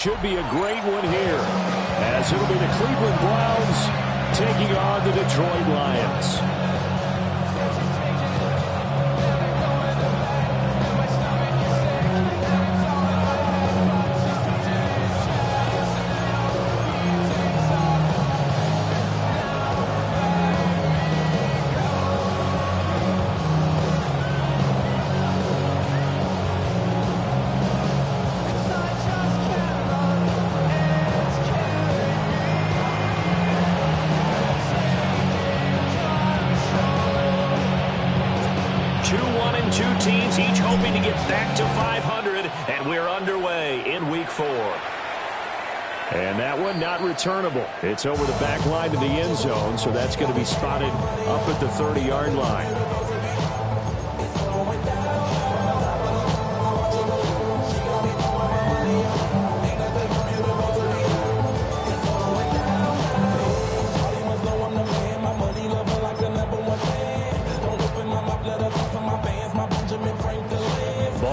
Should be a great one here, as it'll be the Cleveland Browns taking on the Detroit Lions. Two teams each hoping to get back to 500, and we're underway in Week 4. And that one not returnable. It's over the back line to the end zone, so that's going to be spotted up at the 30-yard line.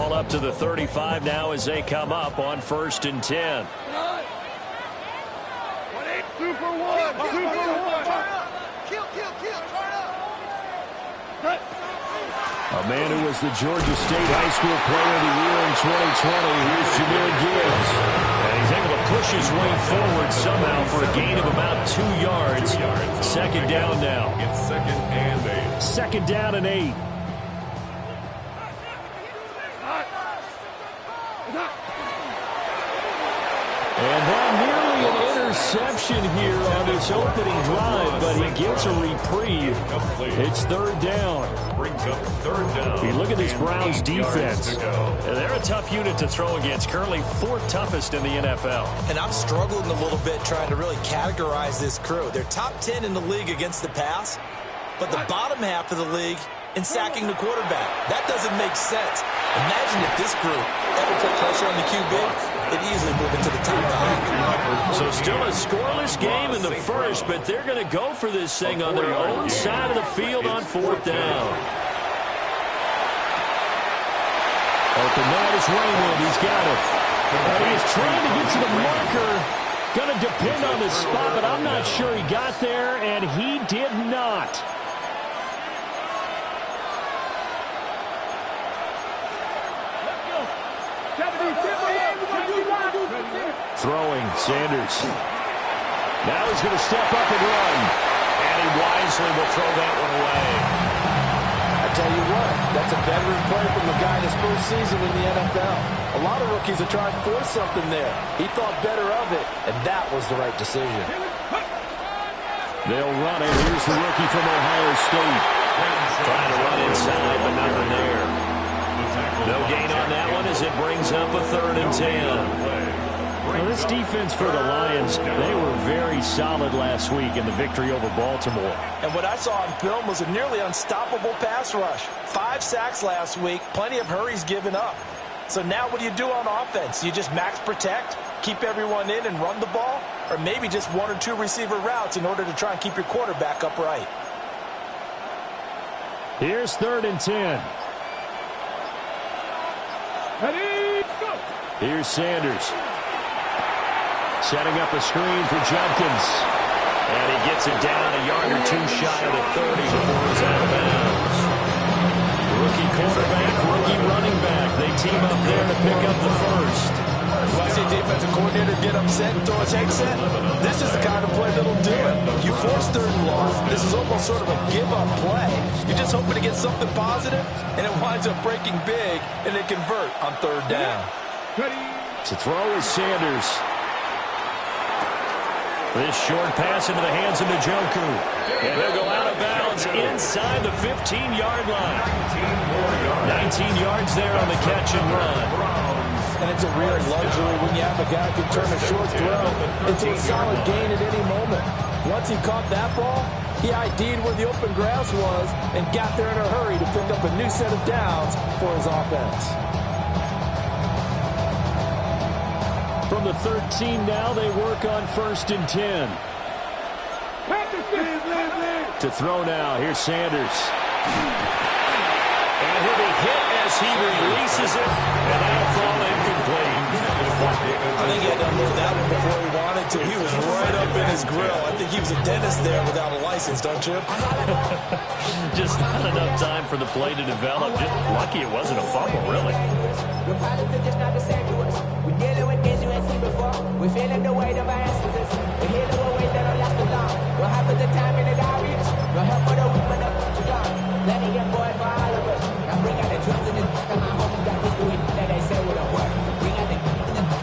Up to the 35 now as they come up on 1st and 10. A man who was the Georgia State High School Player of the Year in 2020. Here's Jahmyr Gibbs. And he's able to push his way forward somehow for a gain of about 2 yards. Second down now. It's 2nd and 8. Second down and 8. And then nearly an interception here on his opening drive, but he gets a reprieve. It's 3rd down. Brings up 3rd down. You look at this Browns defense. They're a tough unit to throw against, currently 4th toughest in the NFL. And I'm struggling a little bit trying to really categorize this crew. They're top 10 in the league against the pass, but the bottom half of the league in sacking the quarterback. That doesn't make sense. Imagine if this group ever put pressure on the QB. It easily move into the top 5. So still a scoreless game in the first, but they're going to go for this thing on their own side of the field on 4th down. Open man is Raymond. He's got it. And he's trying to get to the marker. Going to depend on the spot, but I'm not sure he got there, and he did not. Throwing, Sanders. Now he's going to step up and run. And he wisely will throw that one away. I tell you what, that's a veteran play from a guy in his first season in the NFL. A lot of rookies are trying to force something there. He thought better of it, and that was the right decision. They'll run it. Here's the rookie from Ohio State. Trying to run inside, but nothing there. No gain on that one as it brings up a 3rd and 10. Well, this defense for the Lions, they were very solid last week in the victory over Baltimore. And what I saw on film was a nearly unstoppable pass rush. 5 sacks last week, plenty of hurries given up. So now what do you do on offense? You just max protect, keep everyone in and run the ball? Or maybe just 1 or 2 receiver routes in order to try and keep your quarterback upright? Here's 3rd and 10. Here's Sanders. Setting up a screen for Jumpkins. And he gets it down a yard or 2 shy of the 30 before he's out of bounds. Rookie quarterback, rookie running back. They team up there to pick up the first. When I see defensive coordinator get upset and throw his headset, this is the kind of play that'll do it. You force 3rd and long. This is almost sort of a give-up play. You're just hoping to get something positive, and it winds up breaking big, and they convert on 3rd down. To throw is Sanders. This short pass into the hands of Njoku. And he'll go out of bounds inside the 15-yard line. 19 yards there on the catch and run. And it's a real luxury when you have a guy who can turn a short throw into a solid gain at any moment. Once he caught that ball, he ID'd where the open grass was and got there in a hurry to pick up a new set of downs for his offense. From the 13 now, they work on 1st and 10. To throw now, here's Sanders. And he'll be hit as he releases it, and that'll fall incomplete. I think he had to unload that one before he wanted to. He was right up in his grill. I think he was a dentist there without a license, don't you? Just not enough time for the play to develop. Just lucky it wasn't a fumble, really. We dealing with things you ain't seen before. We feeling the weight of our ancestors. We healing with ways that don't last too long. What happens to time in the diaries? No help for the weak, but the strong. Let it get bored for all of us. Now bring out the drums and the and my homies got this doing that they say would have worked. Bring out the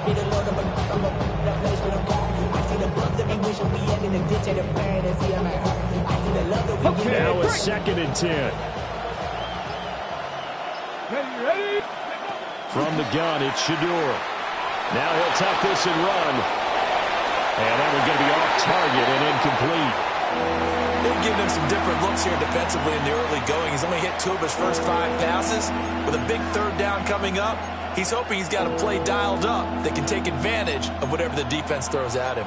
get a load of the place with them got. I see the bumps that we wish we had in the ditch of the pain and see them at hurt. I see the love that we get. Now a 2nd and 10. Ready? From the gun, it's Shador. Now he'll tuck this and run. And that one's going to be off target and incomplete. They're giving him some different looks here defensively in the early going. He's only hit 2 of his first 5 passes. With a big 3rd down coming up, he's hoping he's got a play dialed up that can take advantage of whatever the defense throws at him.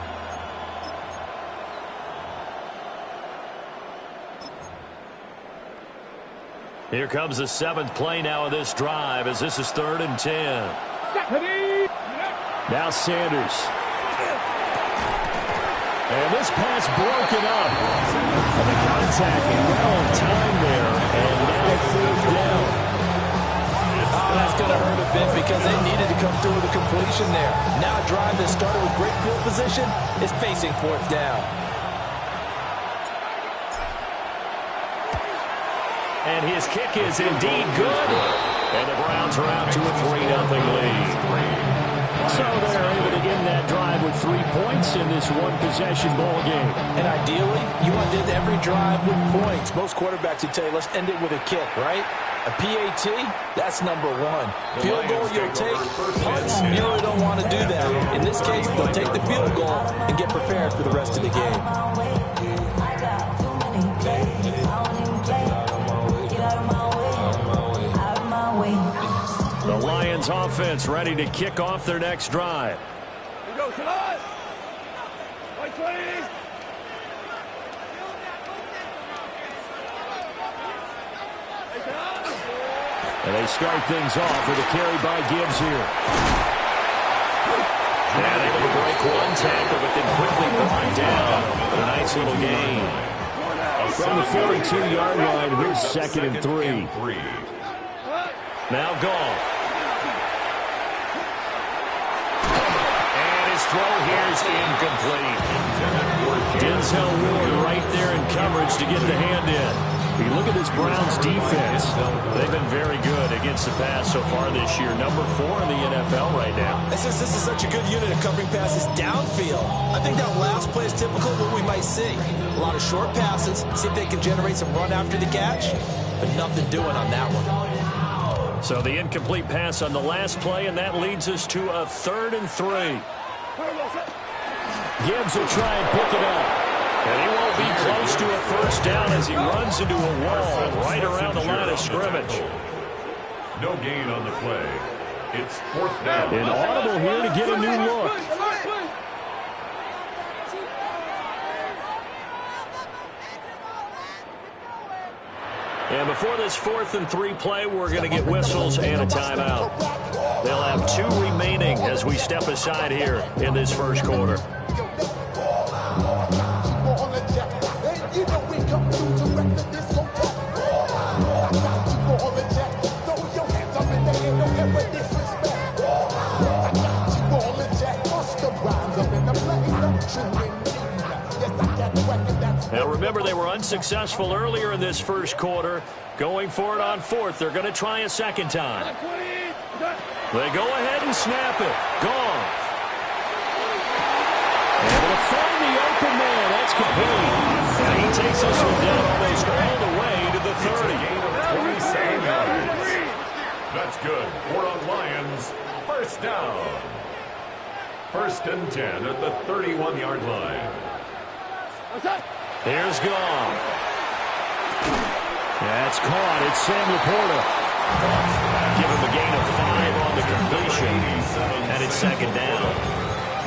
Here comes the 7th play now of this drive as this is 3rd and 10. Now Sanders. And this pass broken up. And the contact well on time there. And now 4th down. Oh, that's going to hurt a bit because they needed to come through with a completion there. Now a drive that started with great field position is facing 4th down. And his kick is indeed good. And the Browns are out to a 3-0 lead. So they're able to end that drive with 3 points in this one-possession ball game. And ideally, you want to end every drive with points. Most quarterbacks would tell you, let's end it with a kick, right? A PAT, that's number 1. Field goal you'll take. Punts, you really don't want to do that. In this case, they'll take the field goal and get prepared for the rest of the game. The Lions offense ready to kick off their next drive. And they start things off with a carry by Gibbs here. And able to break one tackle, but then quickly brought down. A nice little gain. From the 42-yard line, here's 2nd and 3. Now Goff. And his throw here is incomplete. Denzel Ward right there in coverage to get the hand in. You look at this Browns defense. They've been very good against the pass so far this year. Number 4 in the NFL right now. This is such a good unit of covering passes downfield. I think that last play is typical of what we might see. A lot of short passes. See if they can generate some run after the catch. But nothing doing on that one. So the incomplete pass on the last play, and that leads us to a 3rd and 3. Gibbs will try and pick it up. And he won't be close to a 1st down as he runs into a wall right around the line of scrimmage. No gain on the play. It's 4th down. An audible here to get a new look. And before this 4th and 3 play, we're going to get whistles and a timeout. They'll have 2 remaining as we step aside here in this first quarter. Now remember, they were unsuccessful earlier in this first quarter. Going for it on 4th. They're going to try a 2nd time. They go ahead and snap it. Gone. Able to find the open man. That's complete. And he takes this one down almost all the way to the 30. That's good. 4 on Lions. 1st down. 1st and 10 at the 31-yard line. Here's Goff. That's caught. It's Sam Laporta. Give him a gain of 5 on the completion. And it's 2nd down.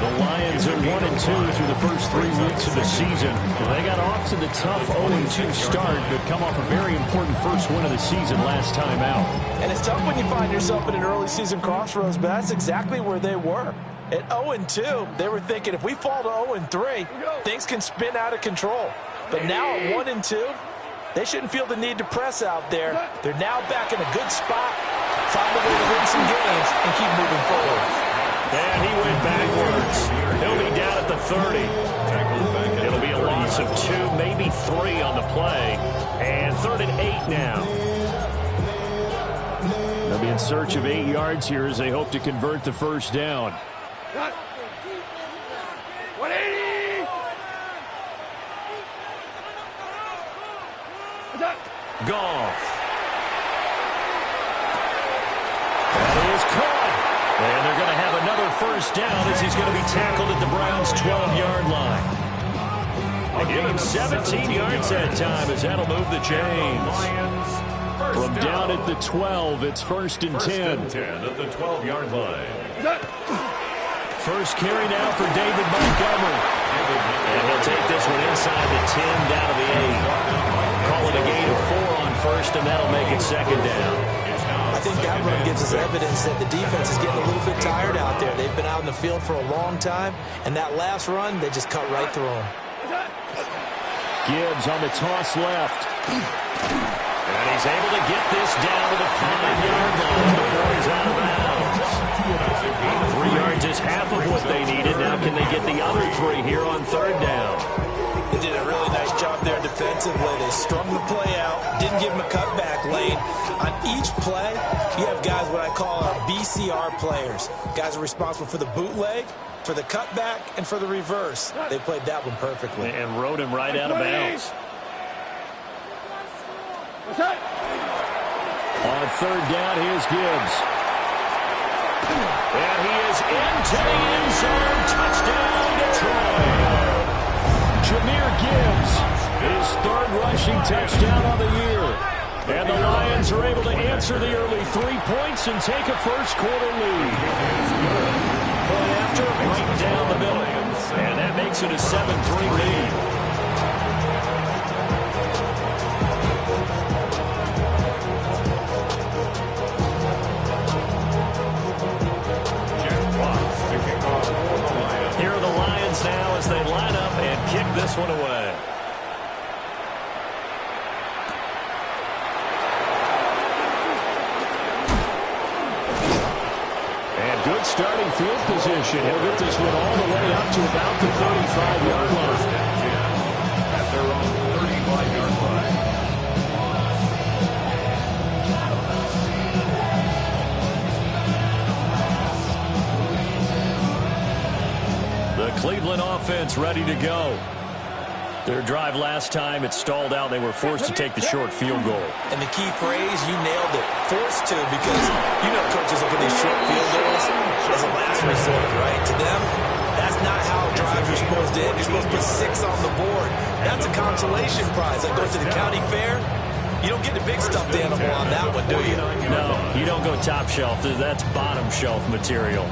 The Lions are 1-2 through the first 3 weeks of the season. Well, they got off to the tough 0-2 start, but come off a very important first win of the season last time out. And it's tough when you find yourself in an early season crossroads, but that's exactly where they were. At 0-2, they were thinking if we fall to 0-3, things can spin out of control. But now at 1-2, they shouldn't feel the need to press out there. They're now back in a good spot, find a way to win some games and keep moving forward. And he went backwards. He'll be down at the 30. It'll be a loss of 2, maybe 3 on the play. And 3rd and 8 now. They'll be in search of 8 yards here as they hope to convert the first down. 180! Goff. That is caught. And they're going to have another first down as he's going to be tackled at the Browns' 12-yard line. They give him 17 yards that time as that'll move the chains. From down at the 12, it's 1st and 10. 10 at the 12-yard line. First carry now for David Montgomery. And he'll take this one inside the 10 down to the 8. Call it a gain of 4 on first, and that'll make it 2nd down. I think that run gives us evidence that the defense is getting a little bit tired out there. They've been out in the field for a long time, and that last run, they just cut right through them. Gibbs on the toss left. And he's able to get this down to the 5-yard line before he's out of bounds. 3 yards is half of what they needed. Now can they get the other 3 here on 3rd down? They did a really nice job there defensively. They strung the play out, didn't give him a cutback lane. On each play, you have guys what I call our BCR players. Guys are responsible for the bootleg, for the cutback, and for the reverse. They played that one perfectly. And rode him right out of bounds. On 3rd down, here's Gibbs. And he is into the end zone. Touchdown, Detroit. Jahmyr Gibbs, his 3rd rushing touchdown on the year. And the Lions are able to answer the early 3 points and take a first-quarter lead. Point after, right down the middle. And that makes it a 7-3 lead. Here are the Lions now as they line up and kick this one away. And good starting field position. He'll get this one all the way up to about the 35-yard line. At their own 35-yard line. The Cleveland offense ready to go. Their drive last time, it stalled out. They were forced to take the short field goal. And the key phrase, you nailed it, forced to, because you know coaches look at these short field goals as a last resort, right? To them, that's not how drives are supposed to end. You're supposed to put 6 on the board. That's a consolation prize. Like going to the county fair, you don't get the big stuffed animal on that one, do you? No, you don't go top shelf. That's bottom shelf material.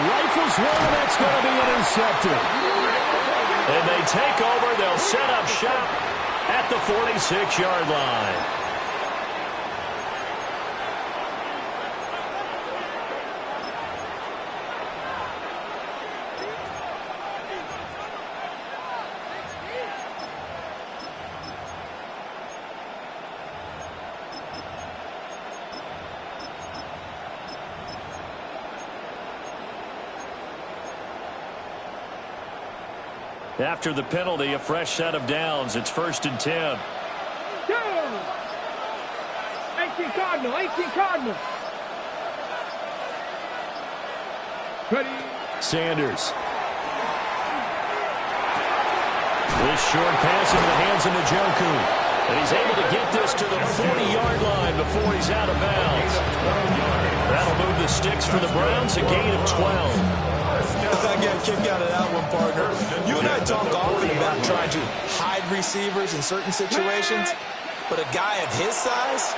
Rifles one, that's going to be intercepted. And they take over. They'll set up shop at the 46-yard line. After the penalty, a fresh set of downs. It's 1st and 10. 18 Cardinal, 18 Cardinal. Ready. Sanders. This short pass into the hands of Njoku. And he's able to get this to the 40-yard line before he's out of bounds. That'll move the sticks for the Browns, a gain of 12. The fact get a kick out of that one, partner. You and I talk often about trying to hide receivers in certain situations, but a guy of his size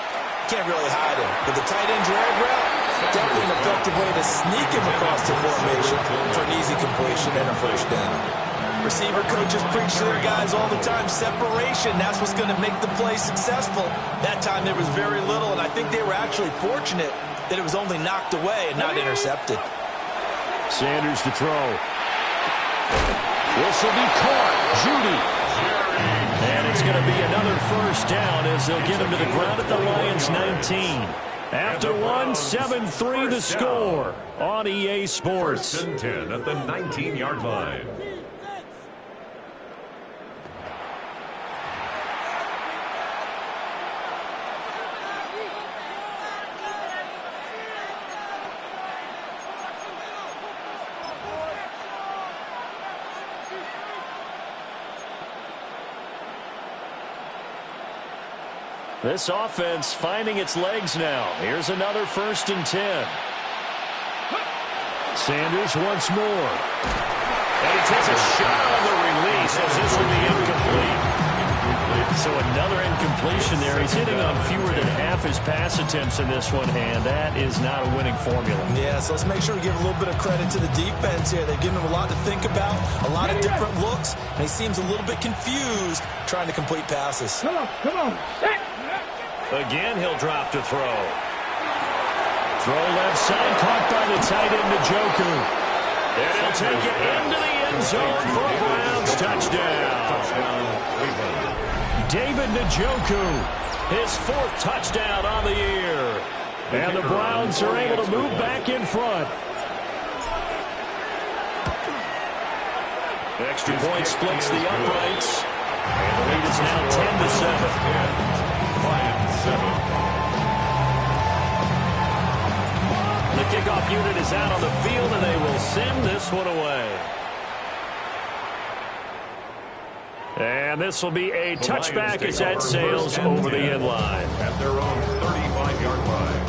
can't really hide him. But the tight end drag route, definitely an effective way to sneak him across the formation for an easy completion and a first down. Receiver coaches preach to their guys all the time, separation, that's what's going to make the play successful. That time there was very little, and I think they were actually fortunate that it was only knocked away and not intercepted. Sanders to throw. This will be caught. Judy. And it's going to be another first down as they'll get him to the ground at the Lions 19. After one, 7-3 the score on EA Sports. First and 10 at the 19-yard line. This offense finding its legs now. Here's another first and 10. Sanders once more. And he takes a shot on the release as this will be incomplete. So another incompletion there. He's hitting on fewer than half his pass attempts in this one, and that is not a winning formula. Yeah, so let's make sure we give a little bit of credit to the defense here. They're giving him a lot to think about, a lot of different looks, and he seems a little bit confused trying to complete passes. Come on. Again, he'll drop to throw. Throw left side, caught by the tight end, Njoku. And he'll take it into the end zone for a Browns touchdown. David Njoku, his fourth touchdown on the year. And the Browns are able to move back in front. Extra point splits the uprights. And the lead is now 10-7. The kickoff unit is out on the field, and they will send this one away. And this will be a touchback as that sails over the end line. At their own 35-yard line.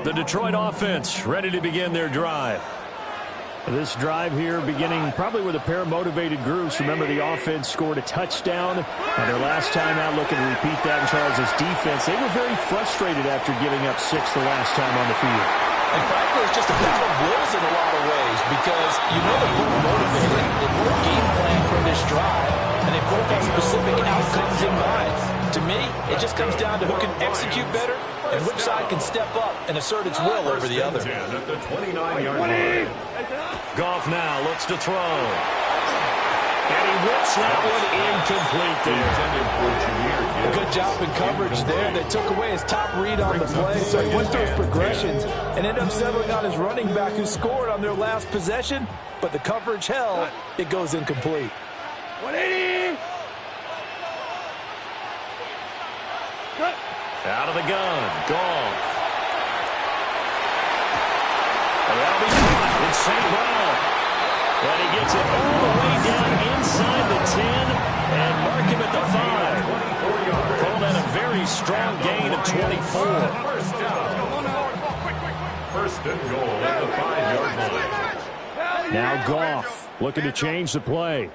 The Detroit offense ready to begin their drive. This drive here beginning probably with a pair of motivated groups. Remember, the offense scored a touchdown their last time out, looking to repeat that in Charles' defense. They were very frustrated after giving up 6 the last time on the field. And frankly, it's just a battle of wills in a lot of ways because you know they're both motivated, they both game plan for this drive, and they both have specific outcomes in mind. To me, it just comes down to who can execute better and which side can step up and assert its will over the other. At the 29-yard line. Goff now looks to throw. And he whips that one incomplete there. Good job in coverage there. They took away his top read on the play, so he went through his progressions and ended up settling on his running back who scored on their last possession, but the coverage held. It goes incomplete. 180. Out of the gun, Goff. And that'll be caught. It's St. Brown. And he gets it all the way down inside the 10 and mark him at the 5. Call that a very strong gain of 24. First down. First and goal at the 5-yard line. Now Goff looking to change the play.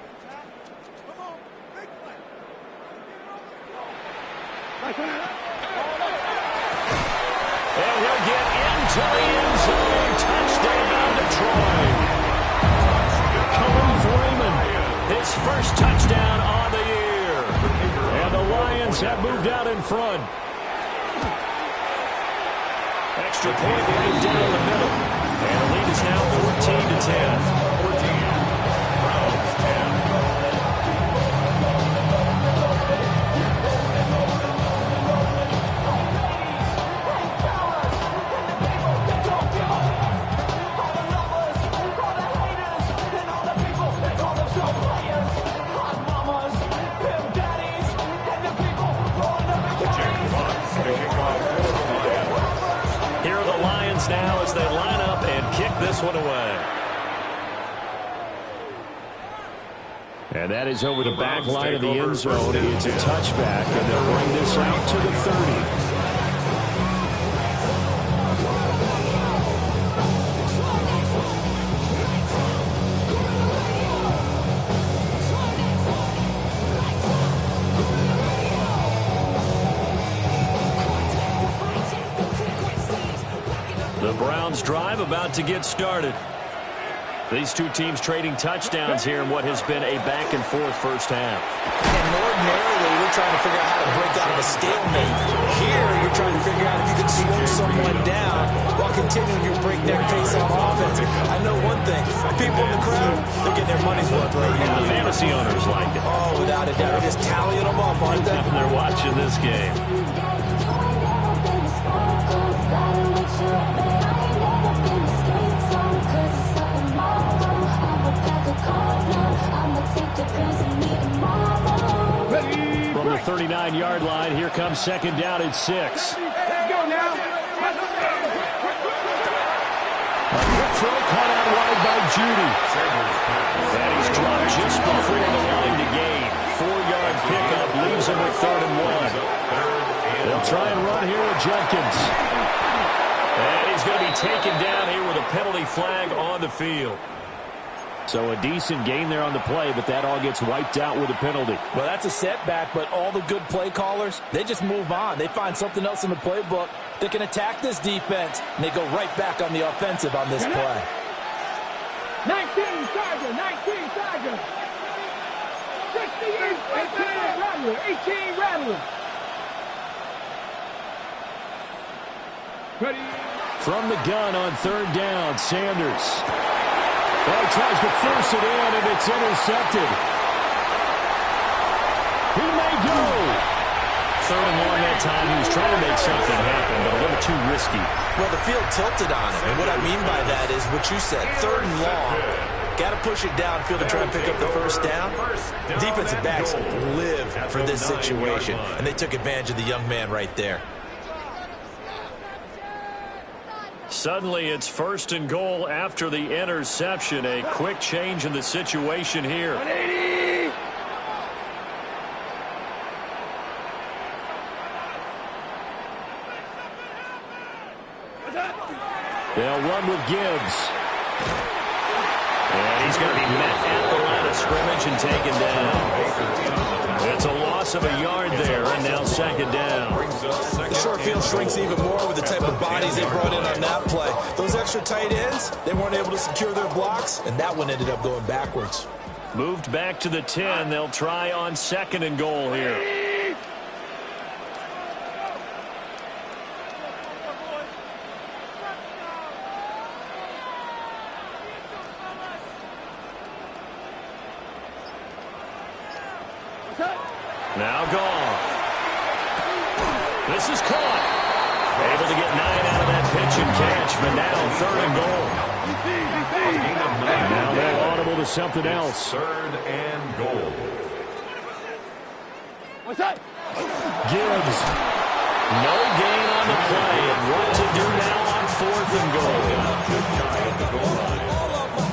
And he'll get into the end zone. Touchdown, Detroit. Raymond, his first touchdown on the year. And the Lions have moved out in front. Extra point right down the middle. And the lead is now 14-10. 14. Browns 10. Here are the Lions now as they line up and kick this one away. And that is over the back line of the end zone. It's a touchback, and they'll bring this out to the 30. The Browns drive about to get started. These two teams trading touchdowns here in what has been a back-and-forth first half. And ordinarily, we're trying to figure out how to break out of a stalemate. Here, you're trying to figure out if you can slow someone down while continuing your breakneck pace on offense. I know one thing. People in the crowd, they're getting their money's worth right now. The fantasy owners like it. Oh, without a doubt. They're just tallying them up, aren't they? They're watching this game. From the 39-yard line, here comes second down at 6. Let's go now. A quick throw caught out wide by Judy. And he's dropped just before the line to gain. 4-yard pickup leaves him with 3rd and 1. They'll try and run here with Jenkins. And he's going to be taken down here with a penalty flag on the field. So a decent gain there on the play, but that all gets wiped out with a penalty. Well, that's a setback, but all the good play callers, they just move on. They find something else in the playbook. They can attack this defense, and they go right back on the offensive on this play. 19 Tiger, 19 Tiger. 68, 18 Rattler, 18 Rattler. Ready. From the gun on 3rd down, Sanders. Well, he tries to force it in, and it's intercepted. He may go. 3rd and 1 that time. He was trying to make something happen, but a little too risky. Well, the field tilted on him. And what I mean by that is what you said. 3rd and long. Got to push it downfield to try and pick up the first down. Defensive backs live for this situation, and they took advantage of the young man right there. Suddenly, it's 1st and goal after the interception. A quick change in the situation here. 180. They'll run with Gibbs. And he's going to be met at the line of scrimmage and taken down. It's a loss of a yard there, and now 2nd down. The short field shrinks even more with the type of bodies they brought in on that play. Those extra tight ends, they weren't able to secure their blocks, and that one ended up going backwards. Moved back to the 10. They'll try on 2nd and goal here. Now Goff. This is caught. Able to get 9 out of that pitch and catch, but now 3rd and goal. Now they're audible to something else. 3rd and goal. What's that? Gibbs. No gain on the play. And what to do now on 4th and goal.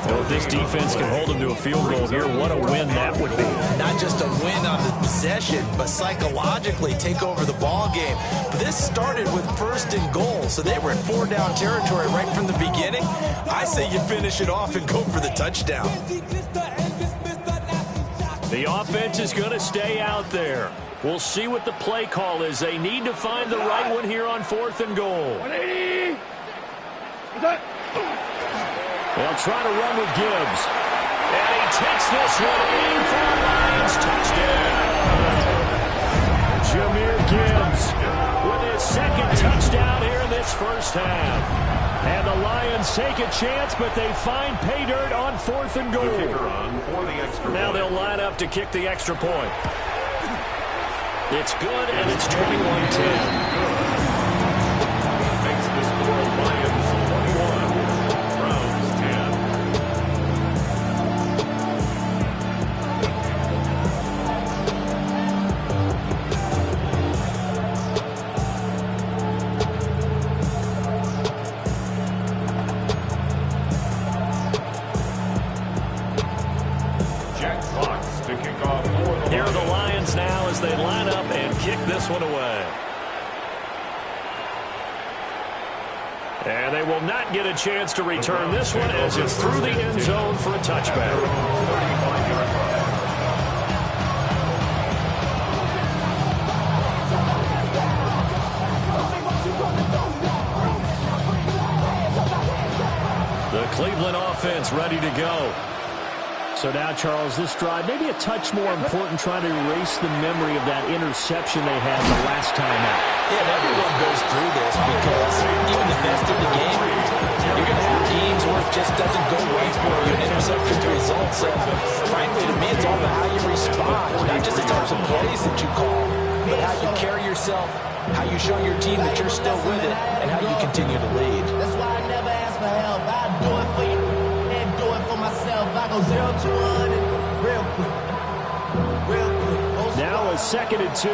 So if this defense can hold them to a field goal here, what a win that would be. Not just a win on the possession, but psychologically take over the ball game. But this started with 1st and goal, so they were in 4-down territory right from the beginning. I say you finish it off and go for the touchdown. The offense is going to stay out there. We'll see what the play call is. They need to find the right one here on 4th and goal. 180. What's that? They'll try to run with Gibbs. And he takes this one in for the Lions. Touchdown. Jahmyr Gibbs with his 2nd touchdown here in this first half. And the Lions take a chance, but they find pay dirt on 4th and goal. Now they'll line up to kick the extra point. It's good, and it's 21-10. Makes the score Lions 21, Browns 10. Jack Fox to kick and kick this one away. And they will not get a chance to return this one as it's through the end zone for a touchback. The Cleveland offense ready to go. So now, Charles, this drive, maybe a touch more important, trying to erase the memory of that interception they had the last time out. Yeah, and everyone goes through this because even the best in the game, you're going to have games where it just doesn't go right for you. An interception to result. So, frankly, to me, it's all about how you respond, not just the types of plays that you call, but how you carry yourself, how you show your team that you're still with it, and how you continue to lead. That's why I never ask for help. I do it for you and do it for myself. I go 0 to 100 real quick. Real quick. Now a 2nd and 2.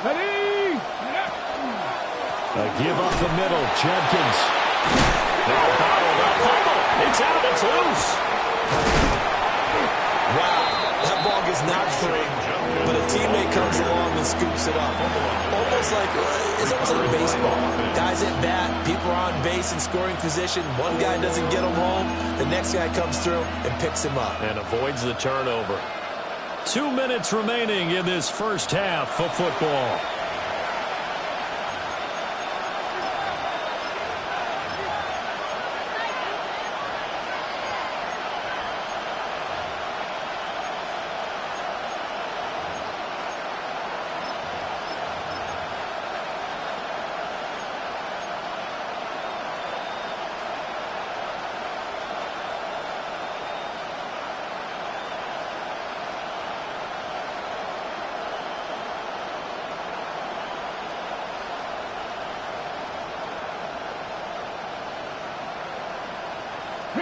Ready? A give up the middle. Jenkins. Now bottled up. It's out. It's loose. Wow, that ball gets knocked through, but a teammate comes along and scoops it up. It's almost like baseball. Guys at bat, people are on base in scoring position. One guy doesn't get him home. The next guy comes through and picks him up. And avoids the turnover. 2 minutes remaining in this first half of football.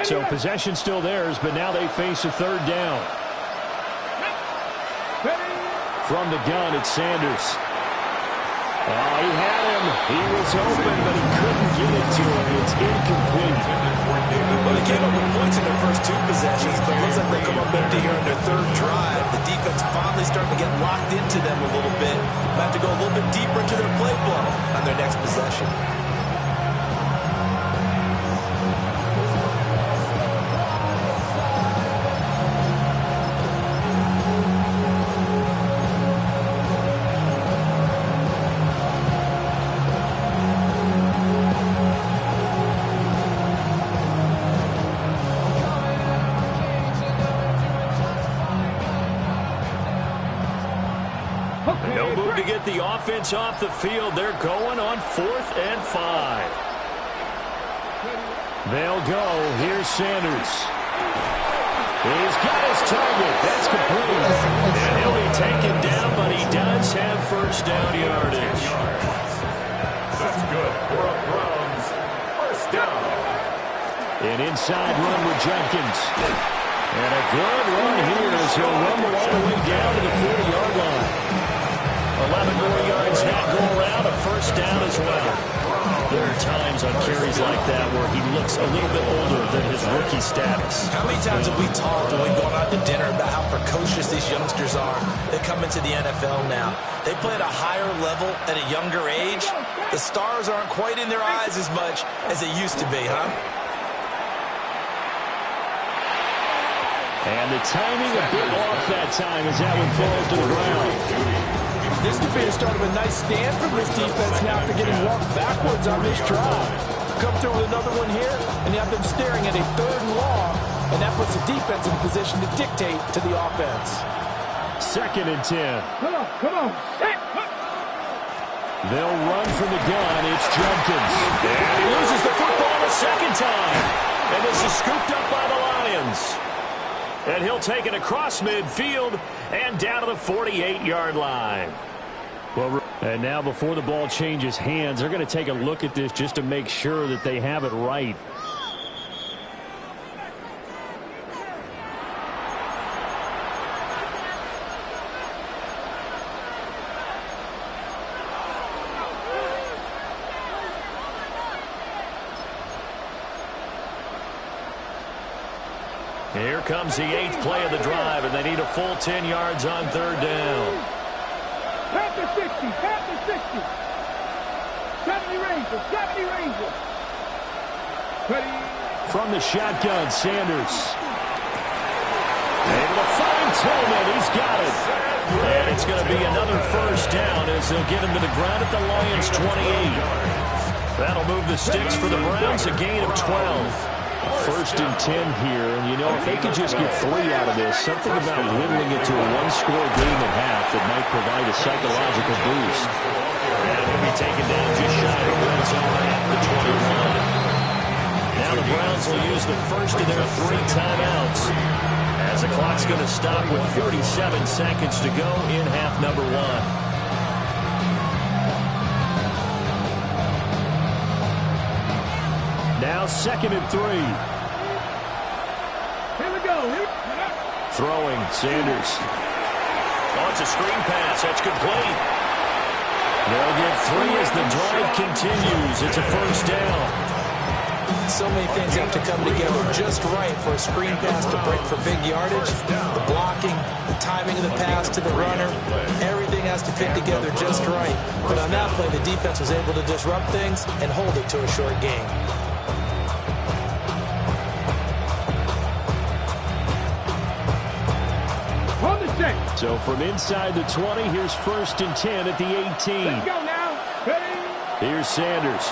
So possession still theirs, but now they face a 3rd down. From the gun, it's Sanders. Oh, he had him. He was open, but he couldn't get it to him. It's incomplete. Well, they came up with points in their first 2 possessions, but it looks like they come up empty here in their 3rd drive. The defense finally starting to get locked into them a little bit. Might have to go a little bit deeper into their playbook on their next possession. No move to get the offense off the field. They're going on 4th and 5. They'll go. Here's Sanders. He's got his target. That's complete. And he'll be taken down, but he does have first down yardage. That's good. 4 up Browns. First down. An inside run with Jenkins. And a good run here as he'll rumble all the way down to the 40-yard line. 11 more yards that go around, a first down as well. There are times on carries like that where he looks a little bit older than his rookie status. How many times have we talked when we've gone out to dinner about how precocious these youngsters are that come into the NFL now? They play at a higher level at a younger age. The stars aren't quite in their eyes as much as they used to be, huh? And the timing a bit off that time as that one falls to the ground. This could be the start of a nice stand from this defense now after getting walked backwards on this drive. Come through with another one here, and you have them staring at a 3rd and long, and that puts the defense in position to dictate to the offense. 2nd and 10. Come on. Hey, They'll run from the gun. It's Jenkins. And he loses the football a 2nd time. And this is scooped up by the Lions. And he'll take it across midfield and down to the 48-yard line. Well, and now before the ball changes hands, they're going to take a look at this just to make sure that they have it right. Here comes the 8th play of the drive, and they need a full 10 yards on 3rd down. 70 Rangers, 70 Rangers. Ready. From the shotgun, Sanders. Able to find Tillman. He's got it. And it's going to be another first down as they'll get him to the ground at the Lions' 28. That'll move the sticks for the Browns, a gain of 12. First and 10 here, and you know, if they could just get 3 out of this, something about whittling it to a one-score game at half that might provide a psychological boost. And he'll be taken down just shy of the red zone at the 21. Now the Browns will use the first of their 3 timeouts as the clock's going to stop with 47 seconds to go in half number 1. Now 2nd and 3. Here we go. Throwing, Sanders. Oh, it's a screen pass. That's complete. They'll get 3 as the drive continues. It's a first down. So many things have to come together just right for a screen pass to break for big yardage. The blocking, the timing of the pass to the runner, everything has to fit together just right. But on that play, the defense was able to disrupt things and hold it to a short gain. So from inside the 20, here's 1st and 10 at the 18. Let's go now. Ready. Here's Sanders.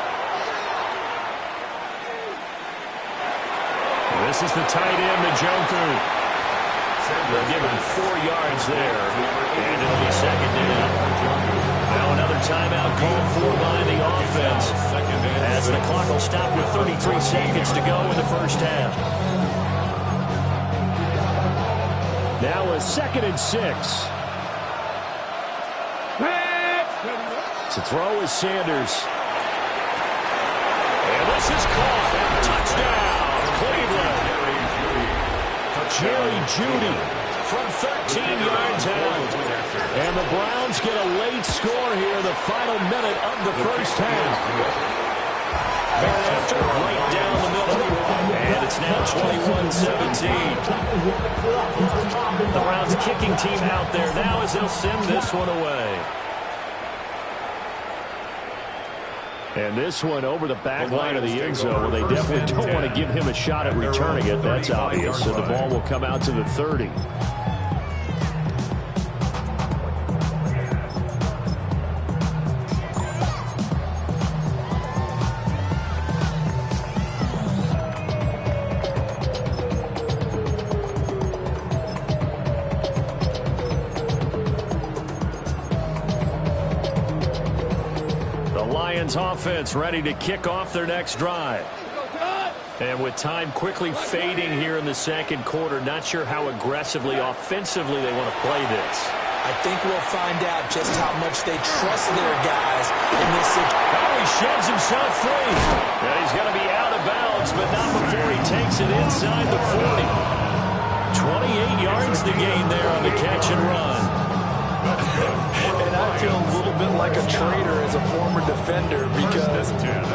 This is the tight end, the Joker. They'll give him 4 yards there. And it'll be second down. Now another timeout called for by the offense. As the clock will stop with 33 seconds to go in the first half. Now a 2nd and 6. To throw is Sanders. And this is caught. Touchdown, Cleveland. Jerry Jeudy from 13 yards out. And the Browns get a late score here in the final minute of the first half. After right down the middle. And it's now 21-17. The Browns kicking team out there now as they'll send this one away. And this one over the back line of the end zone. Well, they definitely don't want to give him a shot at returning it. That's obvious. So the ball will come out to the 30. Offense ready to kick off their next drive. And with time quickly fading here in the second quarter, not sure how aggressively, offensively they want to play this. I think we'll find out just how much they trust their guys in this situation. Oh, he shoves himself free. And he's going to be out of bounds, but not before he takes it inside the 40. 28 yards the gain there on the catch and run. And I feel a little bit like a traitor as a former defender because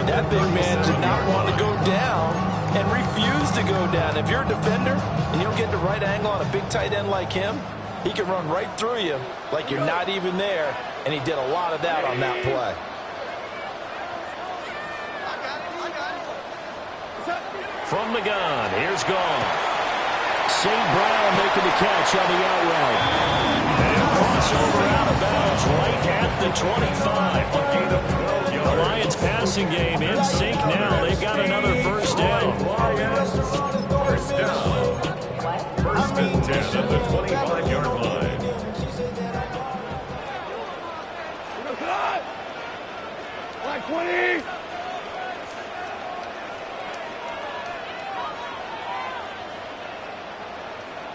that big man did not want to go down and refused to go down. If you're a defender and you don't get the right angle on a big tight end like him, he can run right through you like you're not even there, and he did a lot of that on that play. From the gun, here's Goff. St. Brown making the catch on the out route. Crossover out of bounds right at the 25. The Lions passing game in sync now. They've got another first down. First down. 1st and 10 at the 25-yard line. Like 20.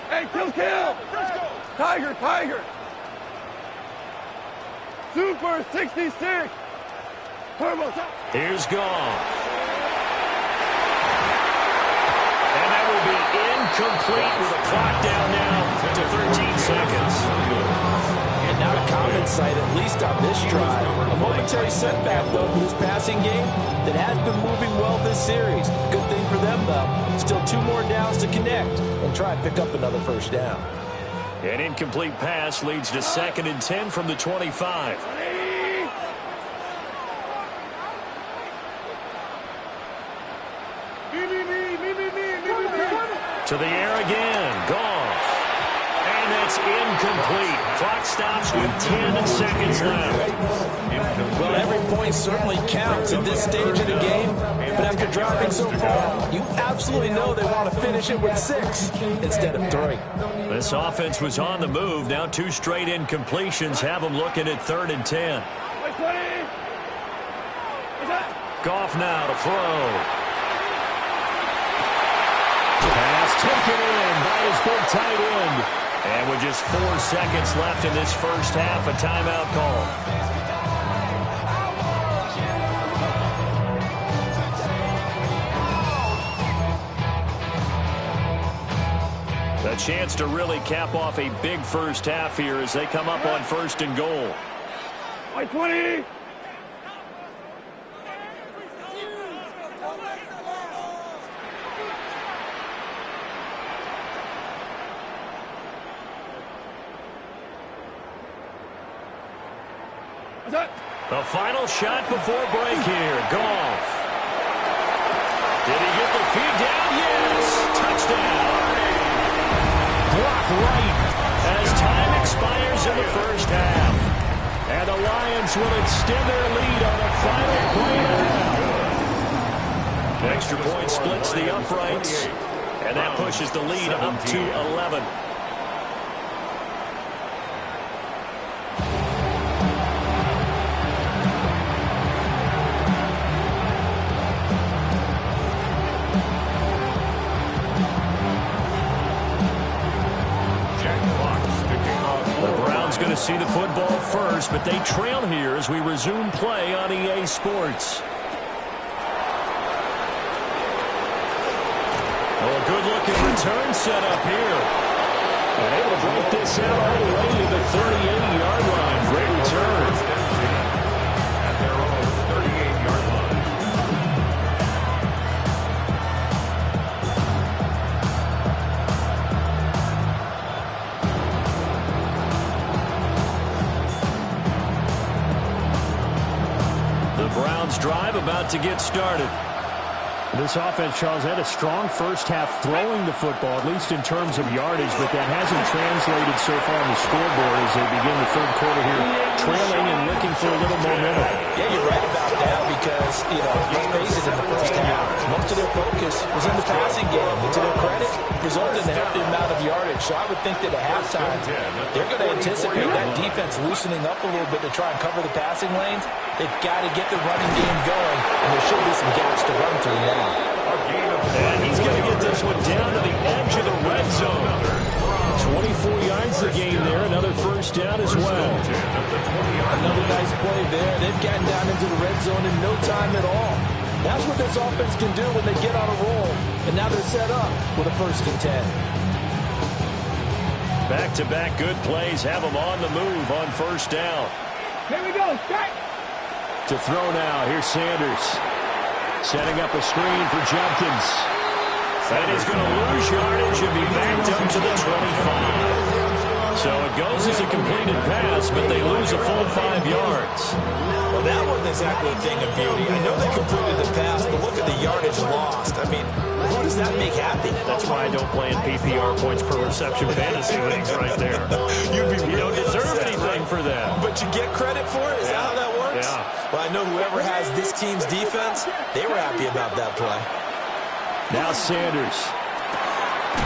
Hey, kill. Let's go. Tiger. Super 66. Turbo. Here's Goff. And that will be incomplete with a clock down now to 13 seconds. And not a common sight, at least on this drive. A momentary setback, though, for this passing game that has been moving well this series. Good thing for them, though. Still 2 more downs to connect and try and pick up another first down. An incomplete pass leads to 2nd and 10 from the 25. To the air again. Goff. And that's incomplete. Clock stops with 10 seconds left. Well, every point certainly counts at this stage of the game. But after dropping so far, you absolutely know they want to finish it with 6 instead of 3. This offense was on the move. Now 2 straight incompletions have them looking at 3rd and 10. Goff now to throw. Pass taken in by his big tight end. And with just 4 seconds left in this first half, a timeout call. A chance to really cap off a big first half here as they come up on 1st and goal. 20. The final shot before break here. Goff. Did he get the feed down? Yes. Touchdown. Blocked right as time expires in the first half. And the Lions will extend their lead on a final play and a half. Extra point splits the uprights. And that pushes the lead up to 11. Going to see the football first, but they trail here as we resume play on EA Sports. Oh, a good-looking return set up here. And able to break this out all the way to the 38-yard line. Great return. At their own 38-yard line. Browns drive about to get started. This offense, Charles, had a strong first half throwing the football, at least in terms of yardage, but that hasn't translated so far on the scoreboard as they begin the third quarter here, trailing and looking for a little momentum. Yeah, you're right about that because, let's face it, in the first half, most of their focus was in the passing game. And to their credit, resulted in a healthy amount of yardage. So I would think that at halftime, they're going to anticipate that defense loosening up a little bit to try and cover the passing lanes. They've got to get the running game going, and there should be some gaps to run through now. And he's going to get this one down to the edge of the red zone. 24 yards the gain there. Another first down as well. Another nice play there. They've gotten down into the red zone in no time at all. That's what this offense can do when they get on a roll. And now they're set up with a 1st and 10. Back-to-back good plays have them on the move on 1st down. Here we go. Strike. To throw now. Here's Sanders. Setting up a screen for Jenkins. And he's going to lose yardage and be backed up to the 25. So it goes as a completed pass, but they lose a full 5 yards. Well, that wasn't exactly a thing of beauty. I know they completed the pass, but look at the yardage lost. I mean, who does that make happy? That's why I don't play in PPR points per reception fantasy leagues right there. You don't deserve anything for that. But you get credit for it? Is that how that works? Yeah. Well, I know whoever has this team's defense, they were happy about that play. Now Sanders.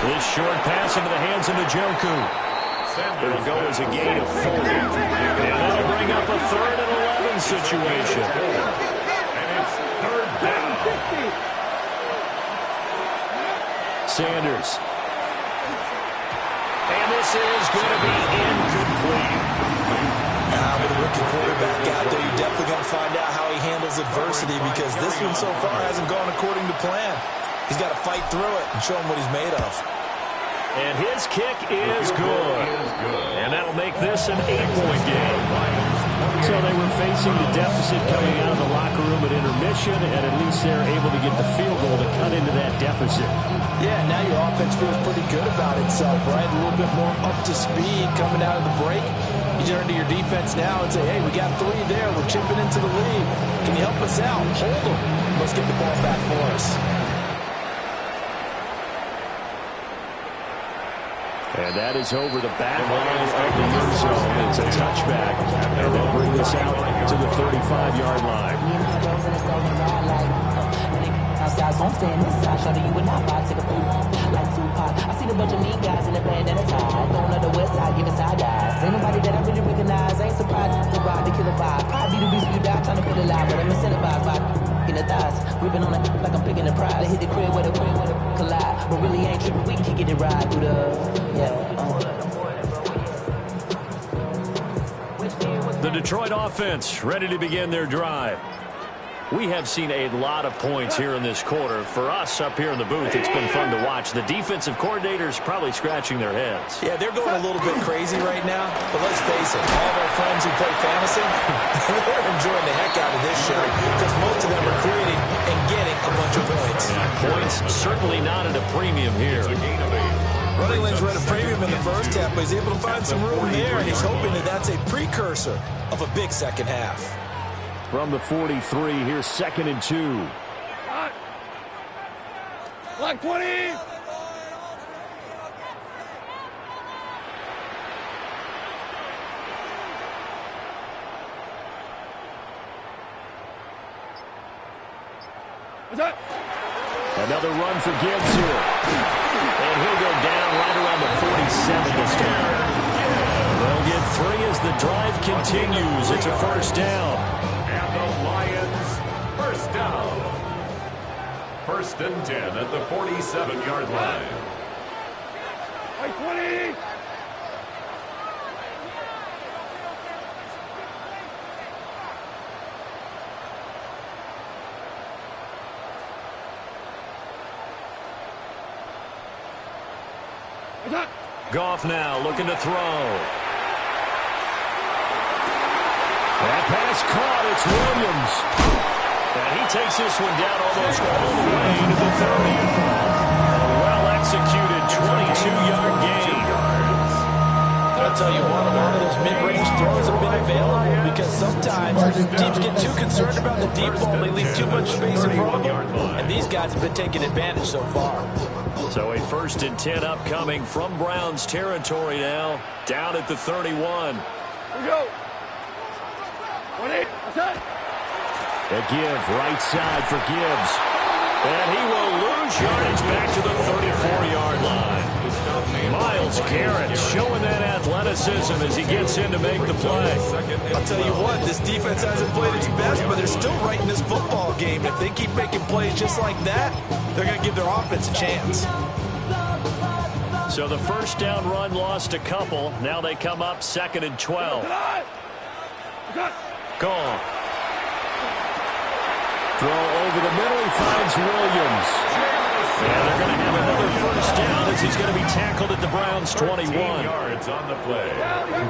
This short pass into the hands of Njoku. It'll go as a gain of 4. And that'll bring up a 3rd and 11 situation. And it's 3rd down. Sanders. And this is going to be incomplete. With a rookie quarterback out there, you're definitely going to find out how he handles adversity because this one so far hasn't gone according to plan. He's got to fight through it and show him what he's made of. And his kick is good. And that'll make this an 8-point game. So they were facing the deficit coming out of the locker room at intermission, and at least they're able to get the field goal to cut into that deficit. Yeah, now your offense feels pretty good about itself, right? A little bit more up to speed coming out of the break. You turn to your defense now and say, hey, we got 3 there. We're chipping into the lead. Can you help us out? Hold them. Let's get the ball back for us. And that is over the back line of the end zone. It's a touchback. And they'll bring this out to the 35-yard line. Outside, so I'm staying inside. Shorty, you would not buy. Take a food like Tupac. I see the bunch of mean guys in the band and a tie. Going on the west side, giving side eyes. Ain't nobody that I really recognize. Ain't surprised to ride the killer vibe. Probably the reason you die trying to feel alive. But I'm incentivized by in the thighs. Gripping on it like I'm picking a prize. They hit the crib with a collide. But really ain't tripping. We can get it right through the The Detroit offense ready to begin their drive. We have seen a lot of points here in this quarter. For us up here in the booth, it's been fun to watch. The defensive coordinators probably scratching their heads. Yeah, they're going a little bit crazy right now. But let's face it, all of our friends who play fantasy, they're enjoying the heck out of this show because most of them are creating and getting a bunch of points. Yeah, points certainly not at a premium here. Running lanes were at a premium in the first half, but he's able to find some room there, and he's hoping that that's a precursor of a big second half. From the 43, here's 2nd and 2. Block 20. What's that? Another run for Gibbs here. And he'll go down right around the 47 this time. They'll get 3 as the drive continues. It's a first down. And the Lions first down. 1st and 10 at the 47-yard line. Like 20. Goff now looking to throw. That pass caught. It's Williams. And he takes this one down almost all the way to the 30. A well-executed 22-yard gain. I'll tell you what, a lot of those mid-range throws have been available because sometimes teams get too concerned about the deep ball. They leave too much space in front of them. And these guys have been taking advantage so far. So a 1st and 10 upcoming from Browns territory now. Down at the 31. Here we go. 20. What's that? A give right side for Gibbs. And he will lose yardage back to the 34-yard line. Miles Garrett showing that athleticism as he gets in to make the play. I'll tell you what, this defense hasn't played its best, but they're still right in this football game. If they keep making plays just like that, they're going to give their offense a chance. So the first down run lost a couple. Now they come up 2nd and 12. Gone. Throw over the middle. He finds Williams. And they're going to have another first down as he's going to be tackled at the Browns' 21. Yards on the play.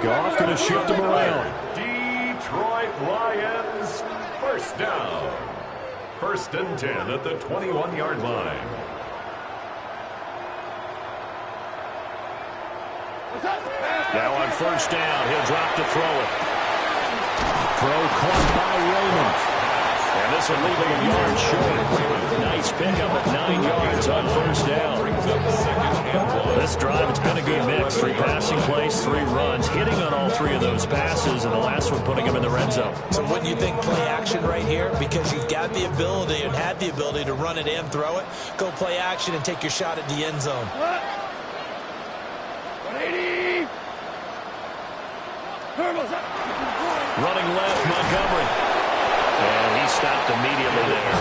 Goff going to shift him around. Detroit Lions first down. 1st and 10 at the 21-yard line. Now on first down, he'll drop to throw it. Throw caught by Raymond. And this will leave him a yard short. Nice pickup at 9 yards on first down. This drive, it's been a good mix. 3 passing plays, 3 runs. Hitting on all 3 of those passes, and the last one putting him in the red zone. So wouldn't you think play action right here? Because you've got the ability and had the ability to run it and throw it. Go play action and take your shot at the end zone. 180. Running left, Montgomery. And he stopped immediately there.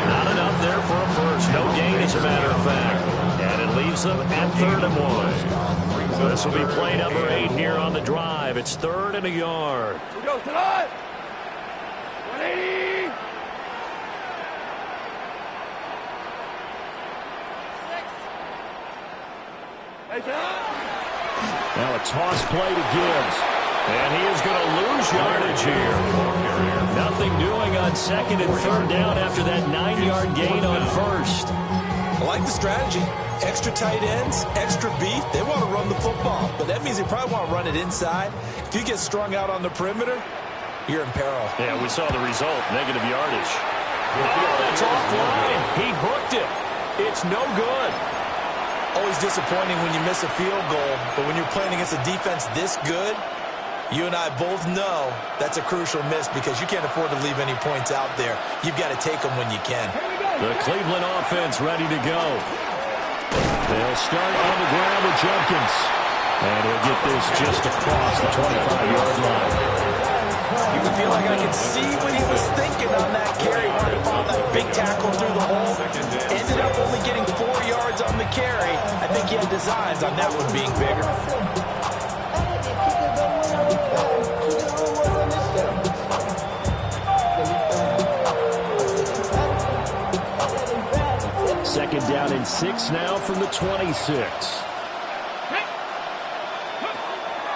Not enough there for a first. No gain, as a matter of fact. And it leaves them at 3rd and 1. So this will be play number 8 here on the drive. It's 3rd and a yard. Here we go, tonight. 180. Now a toss play to Gibbs. And he is going to lose yardage here. Nothing doing on 2nd and 3rd down after that 9-yard gain on first. I like the strategy. Extra tight ends, extra beef. They want to run the football, but that means they probably want to run it inside. If you get strung out on the perimeter, you're in peril. Yeah, we saw the result, negative yardage. Oh, that's offline. He hooked it. It's no good. Always disappointing when you miss a field goal, but when you're playing against a defense this good, you and I both know that's a crucial miss because you can't afford to leave any points out there. You've got to take them when you can. The Cleveland offense ready to go. They'll start on the ground with Jenkins. And he'll get this just across the 25-yard line. You can feel like I can see what he was thinking on that carry. Wanted to follow that big tackle through the hole. Ended up only getting 4 yards on the carry. I think he had designs on that one being bigger. Second down and 6 now from the 26.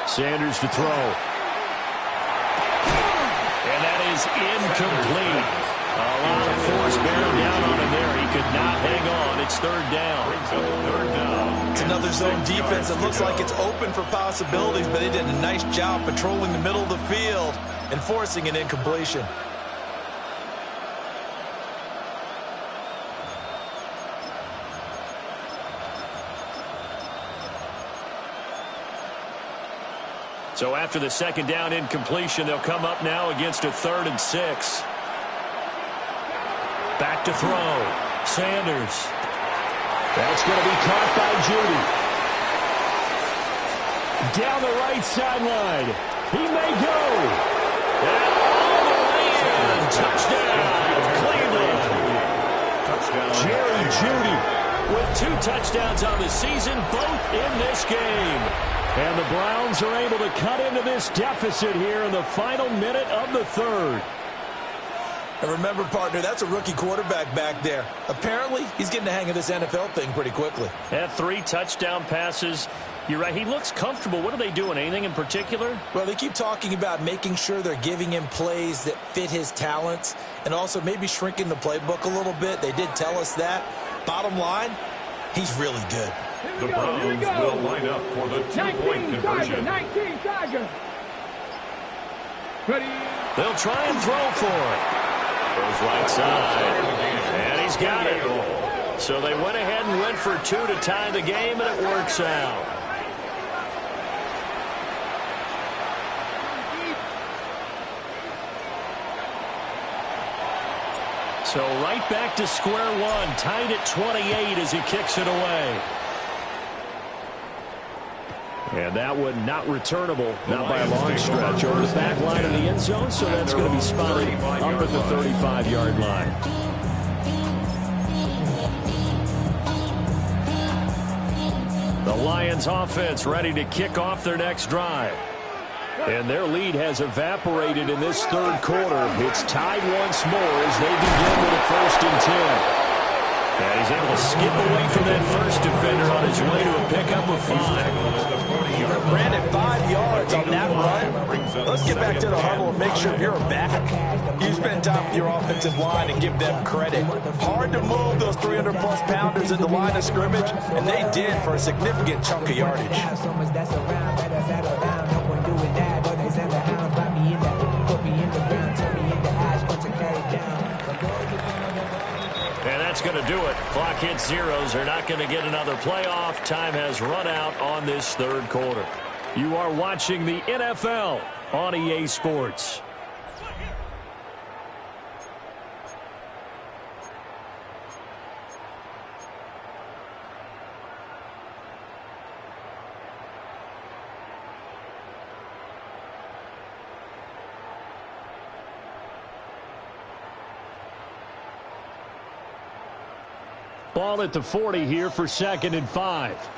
Sanders to throw. And that is incomplete. A lot of force bearing down on him there. He could not hang on. It's third down. It's another zone defense. It looks like it's open for possibilities, but they did a nice job patrolling the middle of the field and forcing an incompletion. So after the second down incompletion, they'll come up now against a 3rd and 6. Back to throw. Sanders. That's going to be caught by Judy. Down the right sideline. He may go. And all the way in. Touchdown, Cleveland. Jerry Judy with 2 touchdowns on the season, both in this game. And the Browns are able to cut into this deficit here in the final minute of the 3rd. And remember, partner, that's a rookie quarterback back there. Apparently, he's getting the hang of this NFL thing pretty quickly. Had 3 touchdown passes. You're right, he looks comfortable. What are they doing? Anything in particular? Well, they keep talking about making sure they're giving him plays that fit his talents and also maybe shrinking the playbook a little bit. They did tell us that. Bottom line, he's really good. The Browns will line up for the 2-point conversion. 19 Tiger. Ready. They'll try and throw for it. Goes right side. And he's got it. So they went ahead and went for 2 to tie the game, and it works out. So right back to square one, tied at 28 as he kicks it away. And that one not returnable, not by a long stretch, over the back line of the end zone, so that's going to be spotted up at the 35-yard line. The Lions offense ready to kick off their next drive. And their lead has evaporated in this 3rd quarter. It's tied once more as they begin with a 1st and 10. And he's able to skip away from that first defender on his way to a pickup of 5. Brandon, 5 yards on that run. Let's get back to the huddle and make sure you're back. You spend time with your offensive line and give them credit. Hard to move those 300-plus pounders in the line of scrimmage, and they did for a significant chunk of yardage. And that's going to do it. Clock hits zeros. They're not going to get another playoff. Time has run out on this 3rd quarter. You are watching the NFL on EA Sports. Ball at the 40 here for 2nd and 5.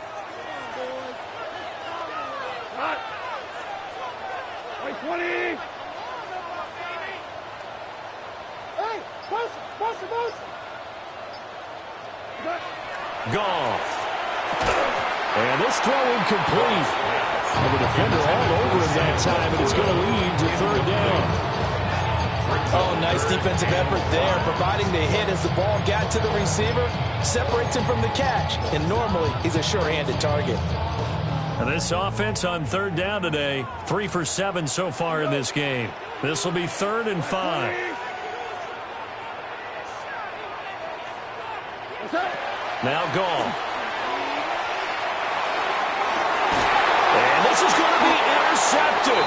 Wait, 20. Hey, post. Goff. And this throw incomplete. And the defender all over him that time, and it's going to lead to 3rd down. Oh, nice defensive effort there, providing the hit as the ball got to the receiver, separates him from the catch, and normally he's a sure-handed target. And this offense on 3rd down today, 3 for 7 so far in this game. This will be 3rd and 5. Now Goff. intercepted.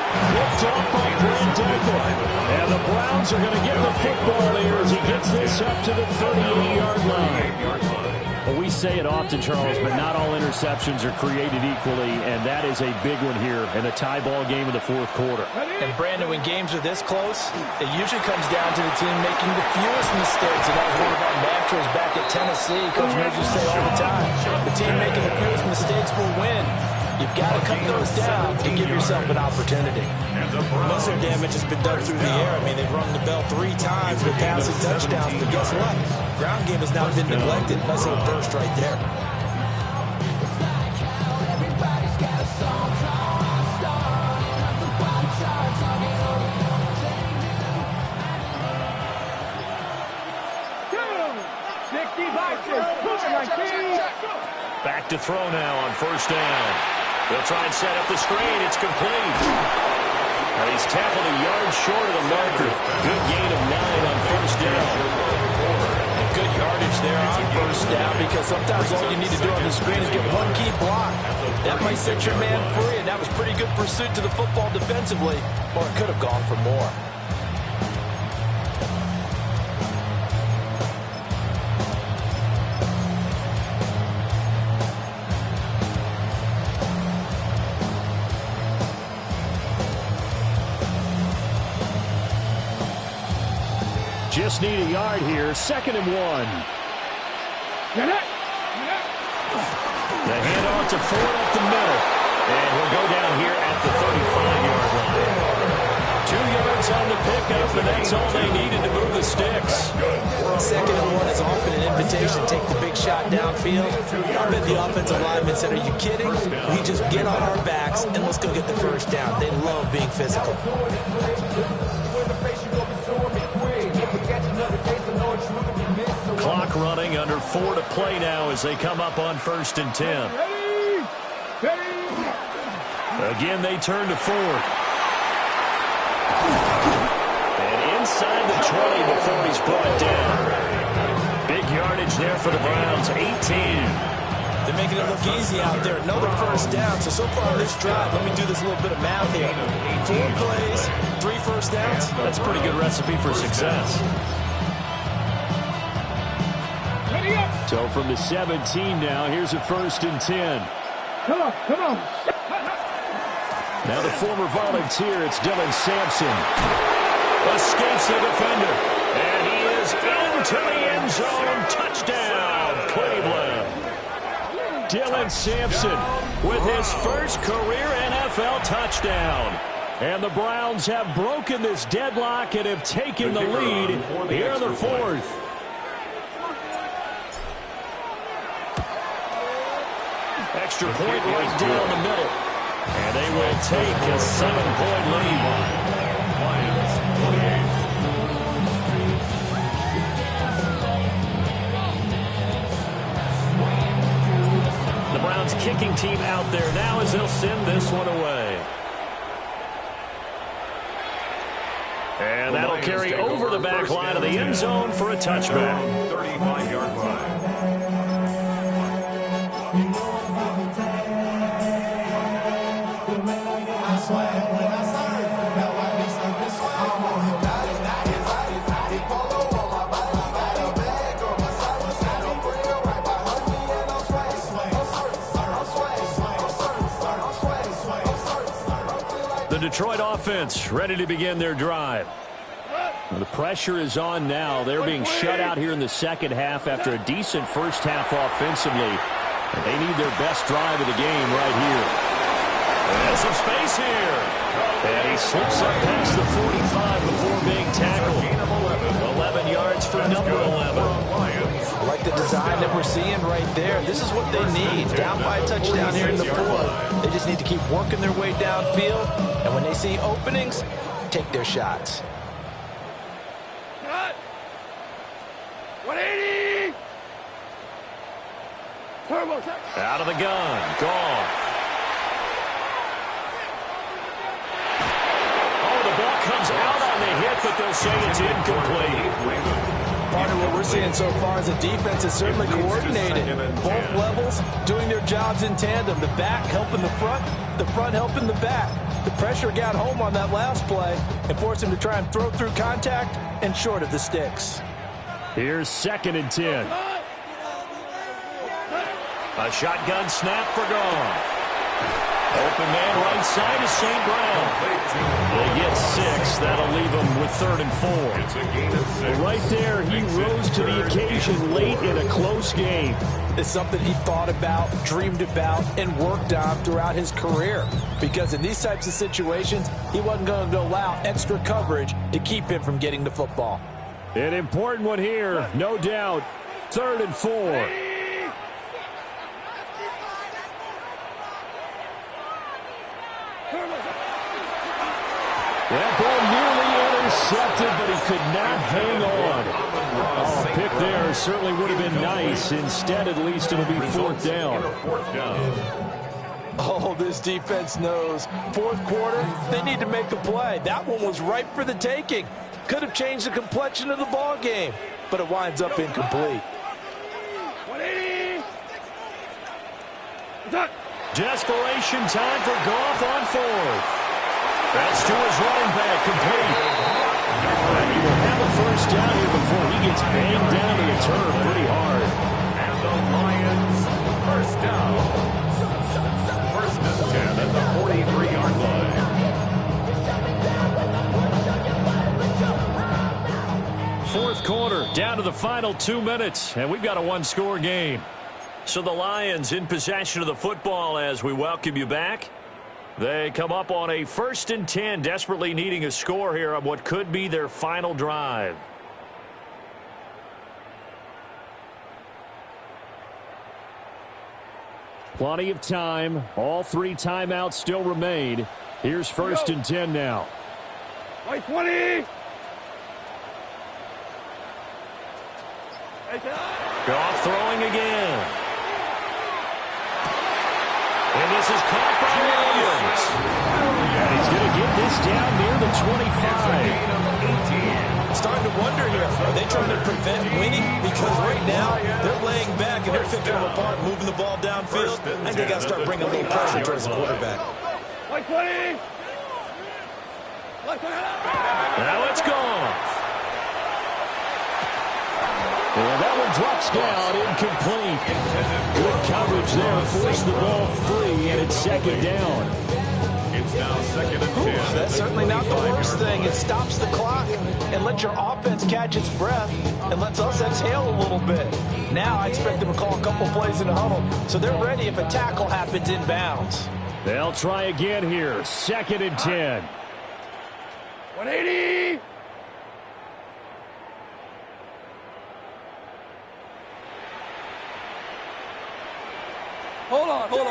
Picked up by Brandon. And the Browns are going to get the football here as he gets this up to the 38-yard line. Well, we say it often, Charles, but not all interceptions are created equally, and that is a big one here in a tie ball game in the fourth quarter. And, Brandon, when games are this close, it usually comes down to the team making the fewest mistakes, and that was one of our mantras back at Tennessee. Coach Mills used to say all the time, the team making the fewest mistakes will win. You've got to cut those down to give yourself an opportunity. Most of their damage has been done through the air. I mean, they've rung the bell 3 times with passing touchdowns, but guess what? Ground game has not been neglected. Nice little burst right there. Back to throw now on first down. They'll try and set up the screen. It's complete. And he's tackled a yard short of the marker. Good gain of 9 on first down. And good yardage there on first down, because sometimes all you need to do on the screen is get one key block. That might set your man free, and that was pretty good pursuit to the football defensively, or it could have gone for more. Just need a yard here. 2nd and 1. The handoff to Ford up the middle. And he'll go down here at the 35-yard line. 2 yards on the pickup, and that's all they needed to move the sticks. 2nd and 1 is often an invitation. Take the big shot downfield. I bet the offensive lineman said, are you kidding? We just get on our backs, and let's go get the first down. They love being physical. Clock running, under 4 to play now as they come up on 1st and 10. Again, they turn to Ford. And inside the 20 before he's brought down. Big yardage there for the Browns, 18. They're making it look easy out there. Another first down. So far on this drive, let me do this little bit of math here. 4 plays, 3 first downs. That's a pretty good recipe for success. So from the 17 now, here's a 1st and 10. Come on. Now the former Volunteer, it's Dylan Sampson. Escapes the defender. And he is into the end zone. Touchdown, Cleveland. Dylan Sampson with his first career NFL touchdown. And the Browns have broken this deadlock and have taken the lead here in the 4th. Extra point right down the middle. And they will take a 7-point lead. The Browns kicking team out there now as they'll send this one away. And that'll carry over the back line of the end zone for a touchback. 35-yard line. The Detroit offense ready to begin their drive. The pressure is on now. They're being shut out here in the second half after a decent first half offensively. And they need their best drive of the game right here. There's some space here. And he slips up past the 45 before being tackled. 11 yards for number 11. I like the design that we're seeing right there. This is what they need. Down by a touchdown here in the 4th. They just need to keep working their way downfield. And when they see openings, take their shots. 180! Out of the gun. Goff. Oh, the ball comes out on the hit, but they'll say it's incomplete. part of what we're seeing so far is the defense is certainly coordinated. Both levels doing their jobs in tandem. The back helping the front helping the back. The pressure got home on that last play and forced him to try and throw through contact and short of the sticks. Here's 2nd and 10. A shotgun snap for Goff. Open man right side is St. Brown. They get 6. That'll leave them with 3rd and 4. It's a gain of 6. Right there, he rose to the occasion late in a close game. It's something he thought about, dreamed about, and worked on throughout his career. Because in these types of situations, he wasn't going to allow extra coverage to keep him from getting the football. An important one here, no doubt. 3rd and 4. That ball nearly intercepted, but he could not hang on. Oh, pick there certainly would have been nice. Instead, at least it'll be 4th down. Oh, this defense knows. 4th quarter, they need to make a play. That one was ripe for the taking. Could have changed the complexion of the ball game, but it winds up incomplete. 180. Desperation time for Goff on 4th. That's to his running back, complete. And he will have a 1st down here before he gets banged down to the turf pretty hard. And the Lions, 1st down. 1st and 10 at the 43-yard line. 4th quarter, down to the final 2 minutes, and we've got a 1-score game. So the Lions in possession of the football as we welcome you back. They come up on a 1st and 10, desperately needing a score here on what could be their final drive. Plenty of time. All 3 timeouts still remain. Here's 1st and 10 now. White 20. Goff throwing again. And this is caught by Williams. And he's going to get this down near the 25. Starting to wonder here, are they trying to prevent winning? Because right now, they're laying back and they're picking them apart, moving the ball downfield. I think they got to start bringing a little pressure towards the quarterback. White 20. Now it's gone. And that one drops down, incomplete. Good coverage there, forced the ball free, and it's 2nd down. It's now 2nd and 10. That's certainly not the worst thing. It stops the clock and lets your offense catch its breath and lets us exhale a little bit. Now I expect them to call a couple plays in the huddle, so they're ready if a tackle happens inbounds. They'll try again here, 2nd and 10. 180. Hold on. Going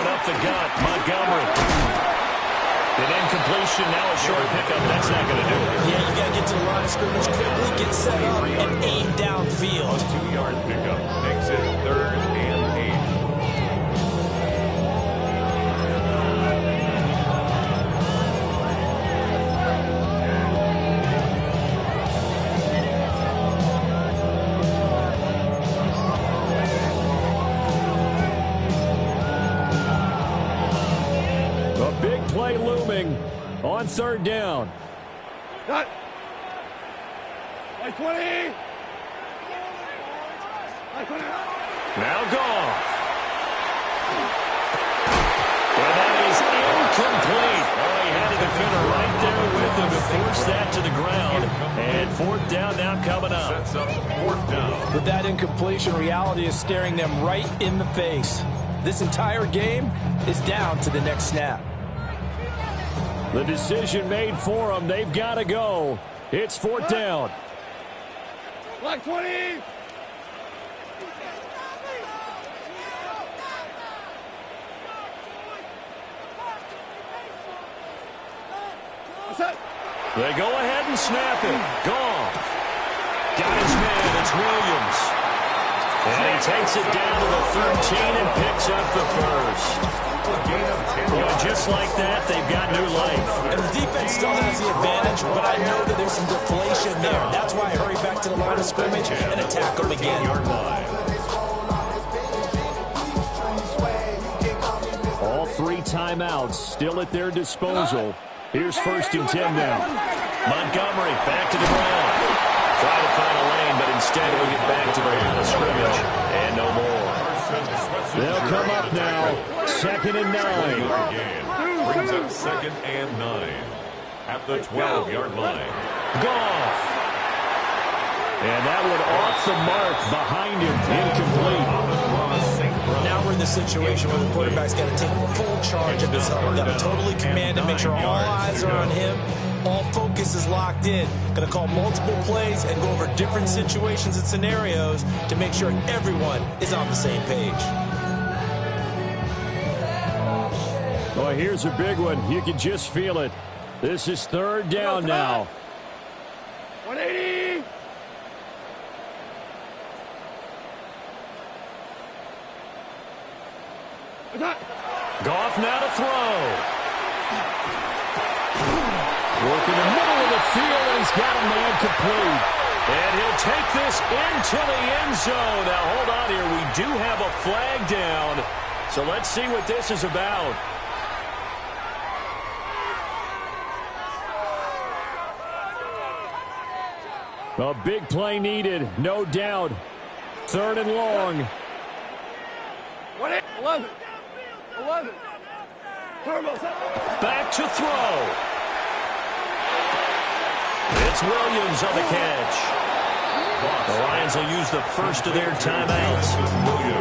up the gut, Montgomery. An incompletion, now a short pickup. That's not going to do it. Yeah, you got to get to the line of scrimmage quickly, get set up, and aim downfield. A 2-yard pickup makes it 3rd and 8. Play looming on 3rd down. Cut. White 20. Now Goff. And that is incomplete. Oh, he had the defender right there with him to force that to the ground. And 4th down now coming up. Sets up 4th down. With that incompletion, reality is staring them right in the face. This entire game is down to the next snap. The decision made for them. They've got to go. It's 4th down. Black 20. They go ahead and snap it. Goff. Got his man. It's Williams. And he takes it down to the 13 and picks up the 1st. Well, just like that, they've got new life. And the defense still has the advantage, but I know that there's some deflation there. That's why I hurry back to the line of scrimmage and attack them again. All 3 timeouts still at their disposal. Here's 1st and 10 now. Montgomery back to the ground. Try to find a lane, but instead he'll get back to the line of scrimmage. And no more. They'll come up now. 2nd and 9. Brings up 2nd and 9 at the 12-yard line. Goff. And that one off the mark behind him. Incomplete. Now we're in the situation where the quarterback's got to take full charge of his huddle. Got to totally command and make sure all eyes are on him. All focus is locked in. Going to call multiple plays and go over different situations and scenarios to make sure everyone is on the same page. Well, here's a big one. You can just feel it. This is 3rd down now. 180. Goff now to throw. Working the middle of the field, and he's got a man complete. And he'll take this into the end zone. Now, hold on here. We do have a flag down. So let's see what this is about. A big play needed, no doubt. 3rd and long. 11. Back to throw. It's Williams on the catch. The Lions will use the first of their timeouts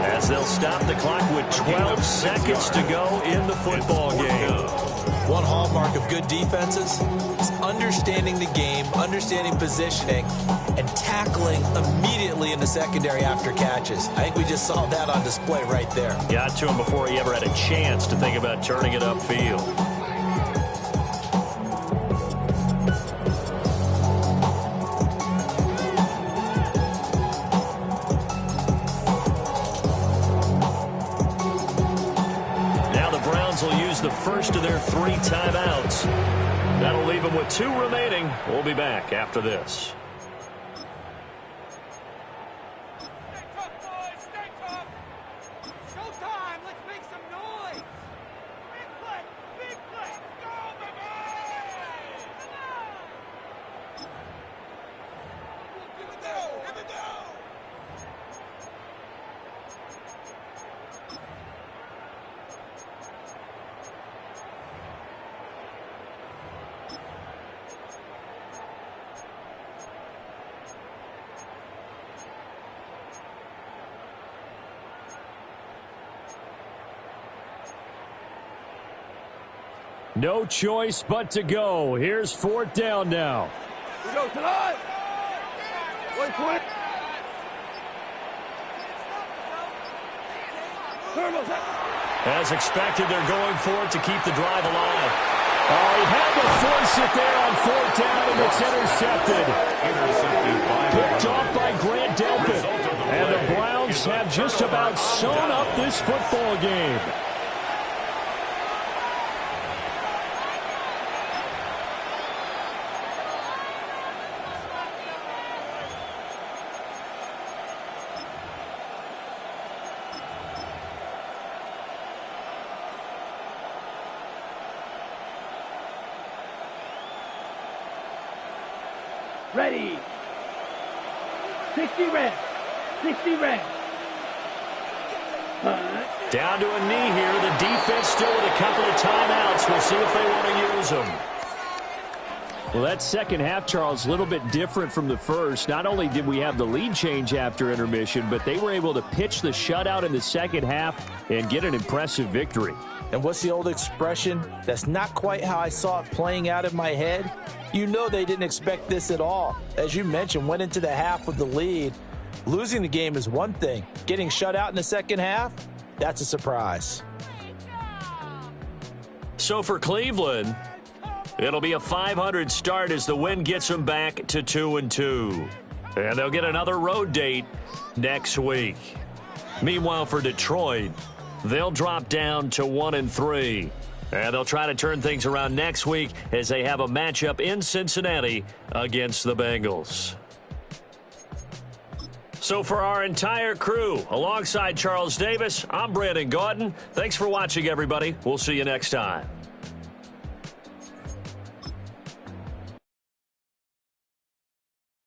as they'll stop the clock with 12 seconds to go in the football game. One hallmark of good defenses is understanding the game, understanding positioning, and tackling immediately in the secondary after catches. I think we just saw that on display right there. Got to him before he ever had a chance to think about turning it upfield. Will use the first of their 3 timeouts. That'll leave them with 2 remaining. We'll be back after this. Stay tough, boys. Stay tough. Showtime. Let's make some noise. Big play. Big play. Let's go, baby. Give it down. Give it down. No choice but to go. Here's 4th down now. We go tonight. 120. As expected, they're going for it to keep the drive alive. Oh, he had to force it there on 4th down, and it's intercepted. Picked off by Grant Delpit. And the Browns have just about sewn up this football game. Ready. 60 reps. 60 reps. Down to a knee here. The defense still with a couple of timeouts. We'll see if they want to use them. Well, that second half, Charles, a little bit different from the first. Not only did we have the lead change after intermission, but they were able to pitch the shutout in the second half and get an impressive victory. And what's the old expression? That's not quite how I saw it playing out in my head. You know they didn't expect this at all. As you mentioned, went into the half with the lead. Losing the game is one thing. Getting shut out in the second half, that's a surprise. So for Cleveland, it'll be a .500 start as the win gets them back to 2-2. And they'll get another road date next week. Meanwhile, for Detroit, they'll drop down to 1-3. And they'll try to turn things around next week as they have a matchup in Cincinnati against the Bengals. So for our entire crew, alongside Charles Davis, I'm Brandon Gaudin. Thanks for watching, everybody. We'll see you next time.